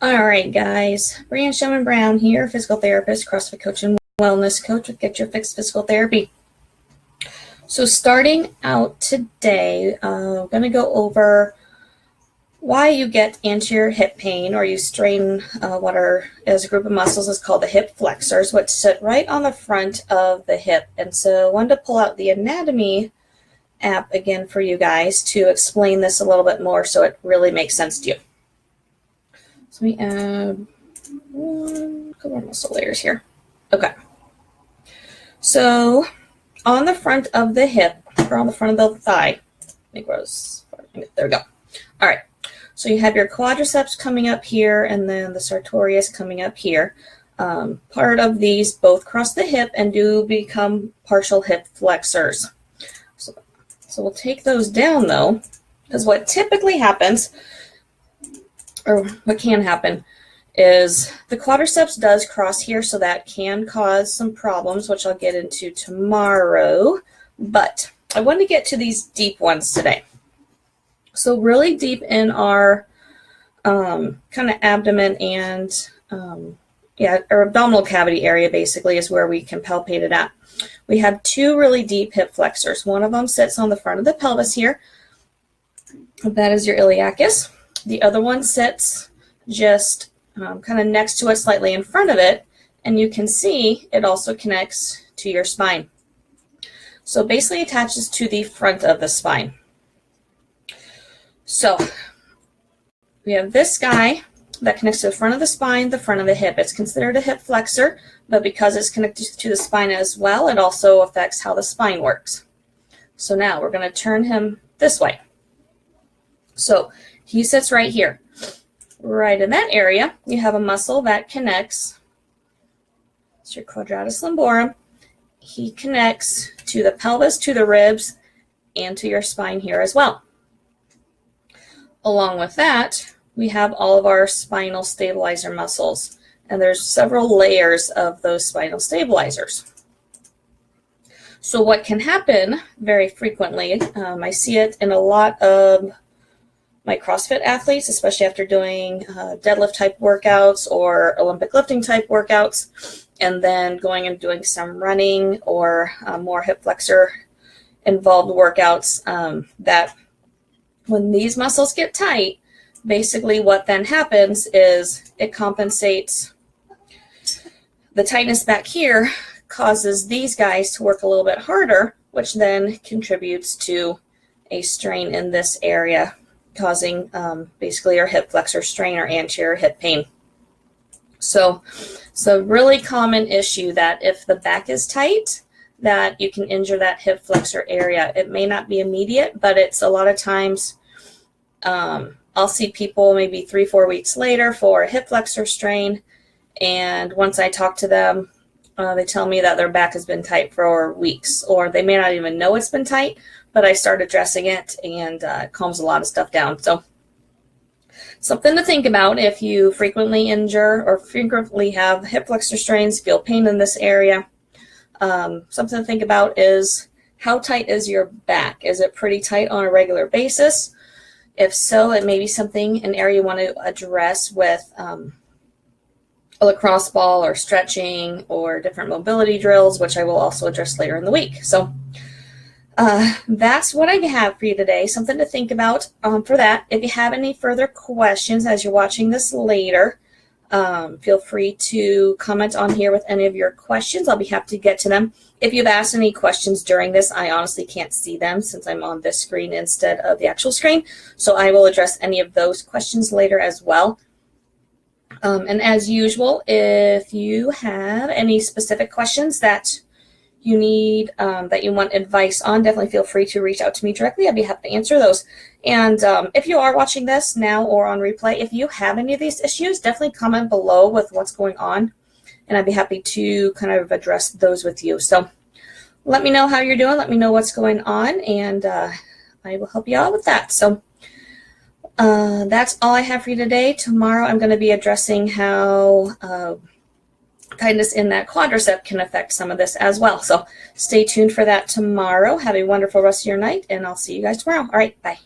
All right, guys. Brian Showman Brown here, physical therapist, CrossFit coach, and wellness coach with Get Your Fix Physical Therapy. So starting out today, I'm going to go over why you get anterior hip pain or you strain what is a group of muscles is called the hip flexors, which sit right on the front of the hip. And so I wanted to pull out the anatomy app again for you guys to explain this a little bit more so it really makes sense to you. So let me add a couple more muscle layers here. Okay. So on the front of the hip, or on the front of the thigh, there we go. All right. So you have your quadriceps coming up here and then the sartorius coming up here. Part of these both cross the hip and do become partial hip flexors. So we'll take those down though, because what typically happens, or what can happen, is the quadriceps does cross here, so that can cause some problems, which I'll get into tomorrow. But I want to get to these deep ones today. So really deep in our kind of abdomen and our abdominal cavity area basically is where we can palpate it at. We have two really deep hip flexors. One of them sits on the front of the pelvis here. That is your iliacus. The other one sits just kind of next to it, slightly in front of it, and you can see it also connects to your spine. So basically attaches to the front of the spine. So we have this guy that connects to the front of the spine, the front of the hip. It's considered a hip flexor, but because it's connected to the spine as well, it also affects how the spine works. So now we're going to turn him this way. So he sits right here. Right in that area, you have a muscle that connects. It's your quadratus lumborum. He connects to the pelvis, to the ribs, and to your spine here as well. Along with that, we have all of our spinal stabilizer muscles, and there's several layers of those spinal stabilizers. So what can happen very frequently, I see it in a lot of my CrossFit athletes, especially after doing deadlift type workouts or Olympic lifting type workouts, and then going and doing some running or more hip flexor involved workouts, that when these muscles get tight, basically what then happens is it compensates. The tightness back here causes these guys to work a little bit harder, which then contributes to a strain in this area, causing basically our hip flexor strain or anterior hip pain. So it's a really common issue that if the back is tight, that you can injure that hip flexor area. It may not be immediate, but it's a lot of times I'll see people maybe 3-4 weeks later for a hip flexor strain, and once I talk to them, they tell me that their back has been tight for weeks, or they may not even know it's been tight, but I start addressing it and it calms a lot of stuff down. So something to think about if you frequently injure or frequently have hip flexor strains, feel pain in this area. Something to think about is how tight is your back? Is it pretty tight on a regular basis? If so, it may be an area you want to address with a lacrosse ball or stretching or different mobility drills, which I will also address later in the week. So that's what I have for you today. Something to think about for that. If you have any further questions as you're watching this later, feel free to comment on here with any of your questions. I'll be happy to get to them. If you've asked any questions during this, I honestly can't see them since I'm on this screen instead of the actual screen. So I will address any of those questions later as well. And as usual, if you have any specific questions that you need, that you want advice on, definitely feel free to reach out to me directly. I'd be happy to answer those. And if you are watching this now or on replay, if you have any of these issues, definitely comment below with what's going on, and I'd be happy to kind of address those with you. So let me know how you're doing. Let me know what's going on, and I will help you out with that. So that's all I have for you today. Tomorrow I'm going to be addressing how tightness in that quadricep can affect some of this as well. So stay tuned for that tomorrow. Have a wonderful rest of your night, and I'll see you guys tomorrow. All right, bye.